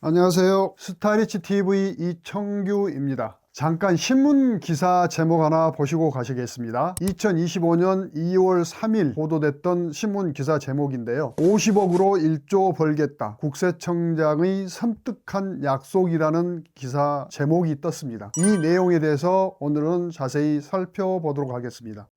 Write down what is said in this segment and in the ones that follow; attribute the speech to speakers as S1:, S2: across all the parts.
S1: 안녕하세요. 스타일리치 TV 이청규입니다. 잠깐 신문 기사 제목 하나 보시고 가시겠습니다. 2025년 2월 3일 보도됐던 신문 기사 제목인데요. 50억으로 1조 벌겠다. 국세청장의 섬뜩한 약속이라는 기사 제목이 떴습니다. 이 내용에 대해서 오늘은 자세히 살펴보도록 하겠습니다.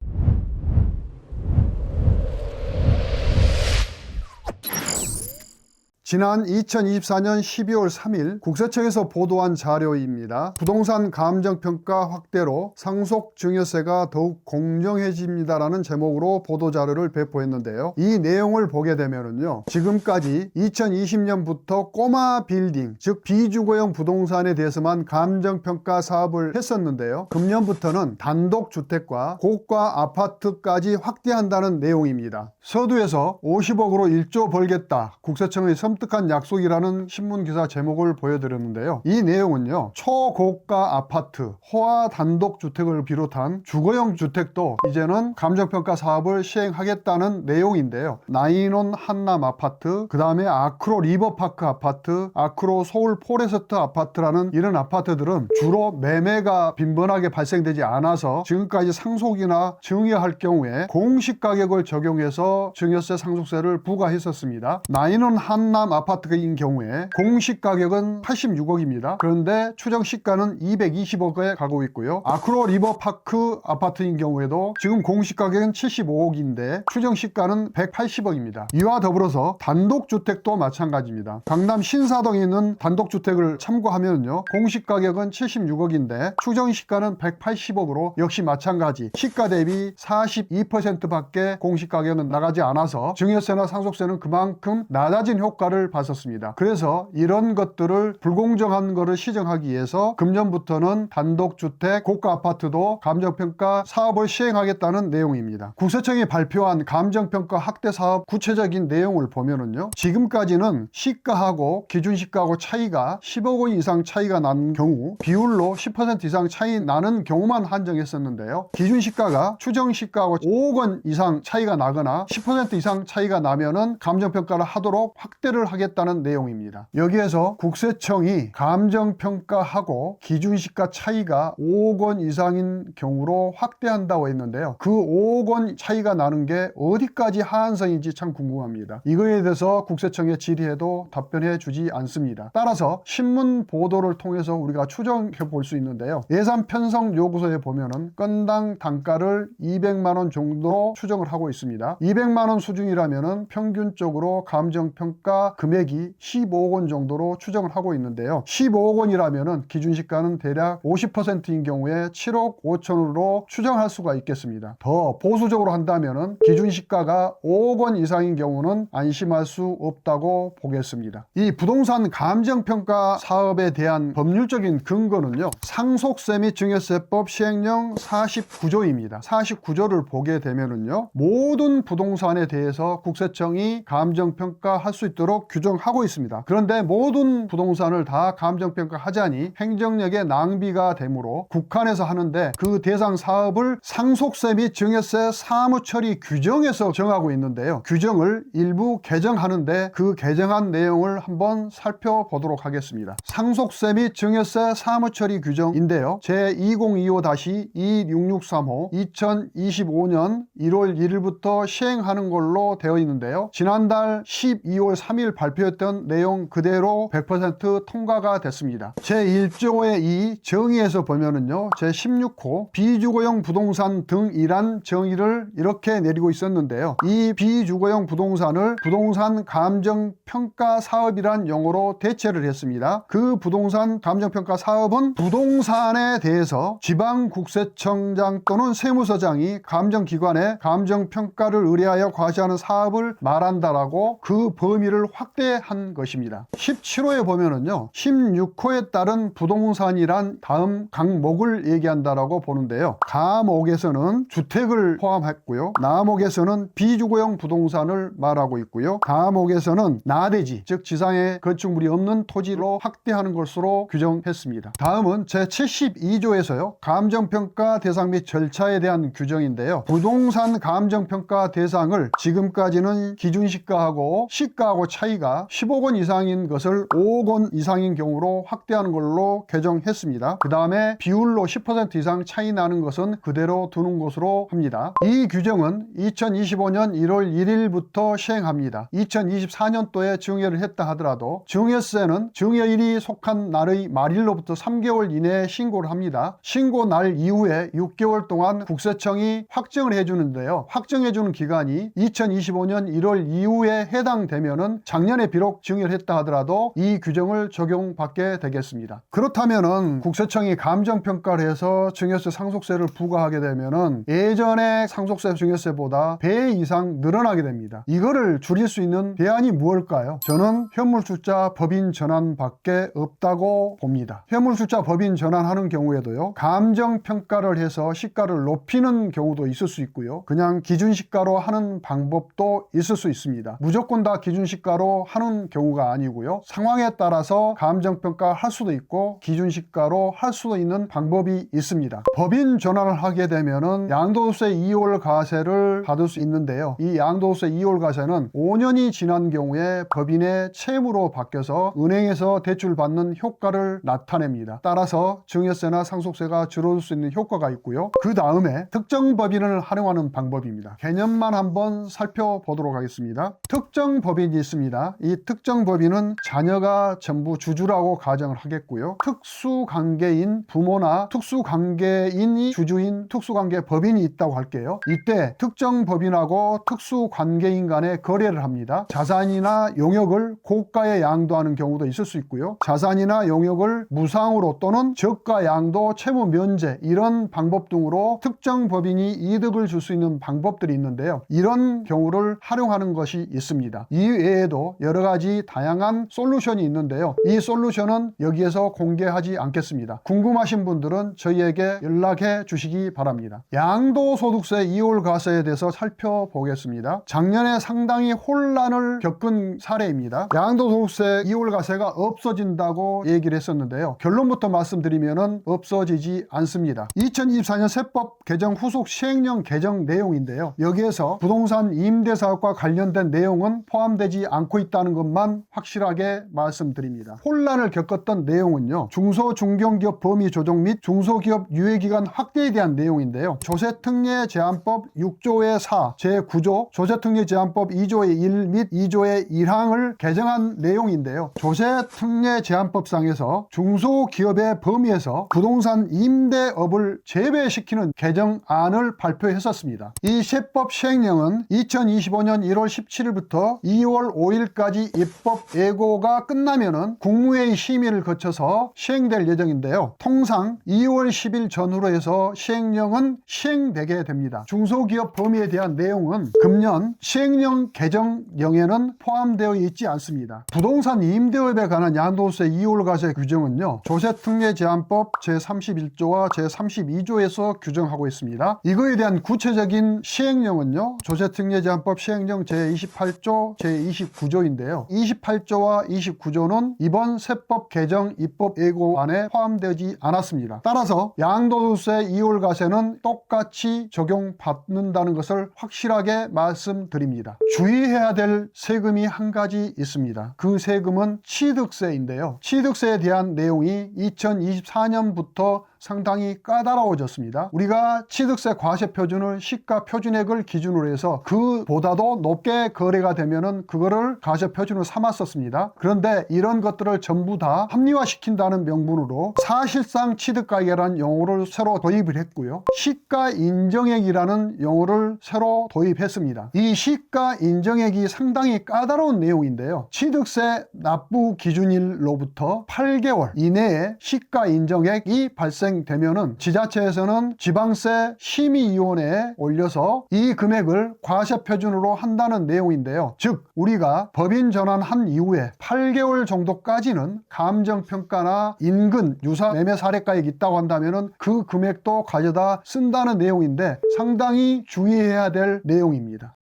S1: 지난 2024년 12월 3일 국세청에서 보도한 자료입니다. 부동산 감정평가 확대로 상속증여세가 더욱 공정해집니다라는 제목으로 보도자료를 배포했는데요. 이 내용을 보게 되면요, 지금까지 2020년부터 꼬마 빌딩, 즉 비주거용 부동산에 대해서만 감정평가 사업을 했었는데요. 금년부터는 단독주택과 고가 아파트까지 확대한다는 내용입니다. 서두에서 50억으로 1조 벌겠다. 국세청의 섬뜩한 약속이라는 신문기사 제목을 보여드렸는데요. 이 내용은요, 초고가 아파트, 호화 단독주택을 비롯한 주거용 주택도 이제는 감정평가 사업을 시행하겠다는 내용인데요. 나인원 한남 아파트, 그 다음에 아크로 리버파크 아파트, 아크로 서울 포레스트 아파트라는 이런 아파트들은 주로 매매가 빈번하게 발생되지 않아서 지금까지 상속이나 증여할 경우에 공시가격을 적용해서 증여세 상속세를 부과했었습니다. 나인원 한남 아파트인 경우에 공시가격은 86억입니다. 그런데 추정시가는 220억에 가고 있고요. 아크로 리버파크 아파트인 경우에도 지금 공시가격은 75억인데 추정시가는 180억입니다. 이와 더불어서 단독주택도 마찬가지입니다. 강남 신사동에 있는 단독주택을 참고하면요, 공시가격은 76억인데 추정시가는 180억으로 역시 마찬가지 시가 대비 42%밖에 공시가격은 나가지 않아서 증여세나 상속세는 그만큼 낮아진 효과를 봤었습니다. 그래서 이런 것들을 불공정한 것을 시정하기 위해서 금년부터는 단독주택, 고가 아파트도 감정평가 사업을 시행하겠다는 내용입니다. 국세청이 발표한 감정평가 확대 사업 구체적인 내용을 보면은요, 지금까지는 시가하고 기준시가하고 차이가 10억 원 이상 차이가 나는 경우 비율로 10% 이상 차이 나는 경우만 한정했었는데요. 기준시가가 추정시가하고 5억 원 이상 차이가 나거나 10% 이상 차이가 나면은 감정평가를 하도록 확대를 하겠다는 내용입니다. 여기에서 국세청이 감정평가하고 기준시가 차이가 5억 원 이상인 경우로 확대한다고 했는데요. 그 5억 원 차이가 나는 게 어디까지 하한선인지 참 궁금합니다. 이거에 대해서 국세청에 질의해도 답변해 주지 않습니다. 따라서 신문 보도를 통해서 우리가 추정해 볼 수 있는데요. 예산 편성 요구서에 보면은 건당 단가를 200만 원 정도로 추정을 하고 있습니다. 200만 원 수준이라면은 평균적으로 감정평가 금액이 15억 원 정도로 추정을 하고 있는데요. 15억 원이라면은 기준시가는 대략 50%인 경우에 7억 5천으로 추정할 수가 있겠습니다. 더 보수적으로 한다면은 기준시가가 5억 원 이상인 경우는 안심할 수 없다고 보겠습니다. 이 부동산 감정평가 사업에 대한 법률적인 근거는요, 상속세 및 증여세법 시행령 49조입니다. 49조를 보게 되면은요, 모든 부동산에 대해서 국세청이 감정평가할 수 있도록 규정하고 있습니다. 그런데 모든 부동산을 다 감정평가하자니 행정력의 낭비가 되므로 국한에서 하는데 그 대상 사업을 상속세 및 증여세 사무처리 규정에서 정하고 있는데요. 규정을 일부 개정하는데 그 개정한 내용을 한번 살펴보도록 하겠습니다. 상속세 및 증여세 사무처리 규정인데요. 제2025-26635 2025년 1월 1일부터 시행하는 걸로 되어 있는데요. 지난달 12월 3일 발표했던 내용 그대로 100% 통과가 됐습니다. 제1조의 2 정의에서 보면은요, 제16호 비주거용 부동산 등이란 정의를 이렇게 내리고 있었는데요. 이 비주거용 부동산을 부동산 감정평가 사업이란 용어로 대체를 했습니다. 그 부동산 감정평가 사업은 부동산에 대해서 지방국세청장 또는 세무서장이 감정기관에 감정평가를 의뢰하여 과시하는 사업을 말한다라고 그 범위를 확대한 것입니다. 17호에 보면은요, 16호에 따른 부동산이란 다음 강목을 얘기한다라고 보는데요. 가목에서는 주택을 포함했고요. 나목에서는 비주거용 부동산을 말하고 있고요. 가목에서는 나대지, 즉 지상에 건축물이 없는 토지로 확대하는 것으로 규정했습니다. 다음은 제72조에서요, 감정평가 대상 및 절차에 대한 규정인데요. 부동산 감정평가 대상을 지금까지는 기준시가하고 시가하고 차이 차이가 10억 원 이상인 것을 5억 원 이상인 경우로 확대하는 걸로 개정했습니다. 그 다음에 비율로 10% 이상 차이 나는 것은 그대로 두는 것으로 합니다. 이 규정은 2025년 1월 1일부터 시행합니다. 2024년도에 증여를 했다 하더라도 증여세는 증여일이 속한 날의 말일로부터 3개월 이내에 신고를 합니다. 신고 날 이후에 6개월 동안 국세청이 확정을 해주는데요. 확정해주는 기간이 2025년 1월 이후에 해당되면은 작년에 비록 증여를 했다 하더라도 이 규정을 적용받게 되겠습니다. 그렇다면은 국세청이 감정평가를 해서 증여세 상속세를 부과하게 되면은 예전에 상속세 증여세보다 배 이상 늘어나게 됩니다. 이거를 줄일 수 있는 대안이 무엇일까요? 저는 현물투자 법인 전환밖에 없다고 봅니다. 현물투자 법인 전환하는 경우에도요, 감정평가를 해서 시가를 높이는 경우도 있을 수 있고요, 그냥 기준시가로 하는 방법도 있을 수 있습니다. 무조건 다 기준시가로 하는 경우가 아니고요, 상황에 따라서 감정평가 할 수도 있고 기준시가로 할 수도 있는 방법이 있습니다. 법인 전환을 하게 되면은 양도세 2월 과세를 받을 수 있는데요, 이 양도세 2월 과세는 5년이 지난 경우에 법인의 채무로 바뀌어서 은행에서 대출받는 효과를 나타냅니다. 따라서 증여세나 상속세가 줄어들 수 있는 효과가 있고요, 그 다음에 특정 법인을 활용하는 방법입니다. 개념만 한번 살펴보도록 하겠습니다. 특정 법인이 있습니다. 이 특정 법인은 자녀가 전부 주주라고 가정을 하겠고요, 특수관계인 부모나 특수관계인이 주주인 특수관계 법인이 있다고 할게요. 이때 특정 법인하고 특수관계인 간의 거래를 합니다. 자산이나 용역을 고가에 양도하는 경우도 있을 수 있고요, 자산이나 용역을 무상으로 또는 저가 양도 채무 면제, 이런 방법 등으로 특정 법인이 이득을 줄 수 있는 방법들이 있는데요, 이런 경우를 활용하는 것이 있습니다. 이 외에도 여러 가지 다양한 솔루션이 있는데요, 이 솔루션은 여기에서 공개하지 않겠습니다. 궁금하신 분들은 저희에게 연락해 주시기 바랍니다. 양도소득세 2월 과세에 대해서 살펴보겠습니다. 작년에 상당히 혼란을 겪은 사례입니다. 양도소득세 2월 과세가 없어진다고 얘기를 했었는데요, 결론부터 말씀드리면 없어지지 않습니다. 2024년 세법 개정 후속 시행령 개정 내용인데요, 여기에서 부동산 임대사업과 관련된 내용은 포함되지 않고 있다는 것만 확실하게 말씀드립니다. 혼란을 겪었던 내용은요, 중소중견기업 범위 조정 및 중소기업 유예기간 확대에 대한 내용인데요, 조세특례제한법 6조의 4 제9조 조세특례제한법 2조의 1 및 2조의 1항을 개정한 내용인데요, 조세특례제한법상에서 중소기업의 범위에서 부동산 임대업을 제외시키는 개정안을 발표했었습니다. 이 세법 시행령은 2025년 1월 17일부터 2월 5일까지 입법 예고가 끝나면은 국무회의 심의를 거쳐서 시행될 예정인데요, 통상 2월 10일 전후로 해서 시행령은 시행되게 됩니다. 중소기업 범위에 대한 내용은 금년 시행령 개정령에는 포함되어 있지 않습니다. 부동산 임대업에 관한 양도세 2월 과세 규정은요, 조세특례제한법 제31조와 제32조에서 규정하고 있습니다. 이거에 대한 구체적인 시행령은요, 조세특례제한법 시행령 제28조 제29조인데요 28조와 29조는 이번 세법 개정 입법 예고안에 포함되지 않았습니다. 따라서 양도세 2월 과세는 똑같이 적용받는다는 것을 확실하게 말씀드립니다. 주의해야 될 세금이 한 가지 있습니다. 그 세금은 취득세인데요, 취득세에 대한 내용이 2024년부터 상당히 까다로워졌습니다. 우리가 취득세 과세 표준을 시가 표준액을 기준으로 해서 그보다도 높게 거래가 되면은 그거를 과세 표준으로 삼았었습니다. 그런데 이런 것들을 전부 다 합리화시킨다는 명분으로 사실상 취득가액이라는 용어를 새로 도입을 했고요, 시가 인정액이라는 용어를 새로 도입했습니다. 이 시가 인정액이 상당히 까다로운 내용인데요, 취득세 납부 기준일로부터 8개월 이내에 시가 인정액이 발생되면은 지자체에서는 지방세 심의위원회에 올려서 이 금액을 과세 표준으로 한다는 내용인데요, 즉 우리가 법인 전환한 이후에 8개월 정도까지는 감정평가나 인근 유사 매매 사례가액이 있다고 한다면은 그 금액도 가져다 쓴다는 내용인데 상당히 주의해야 될 내용입니다.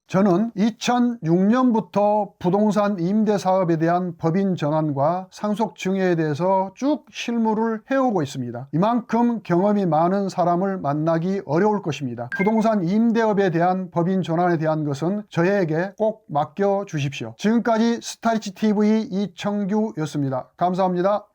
S1: 저는 2006년부터 부동산 임대 사업에 대한 법인 전환과 상속 증여에 대해서 쭉 실무를 해오고 있습니다. 이만큼 경험이 많은 사람을 만나기 어려울 것입니다. 부동산 임대업에 대한 법인 전환에 대한 것은 저에게 꼭 맡겨 주십시오. 지금까지 스타리치 TV 이청규였습니다. 감사합니다.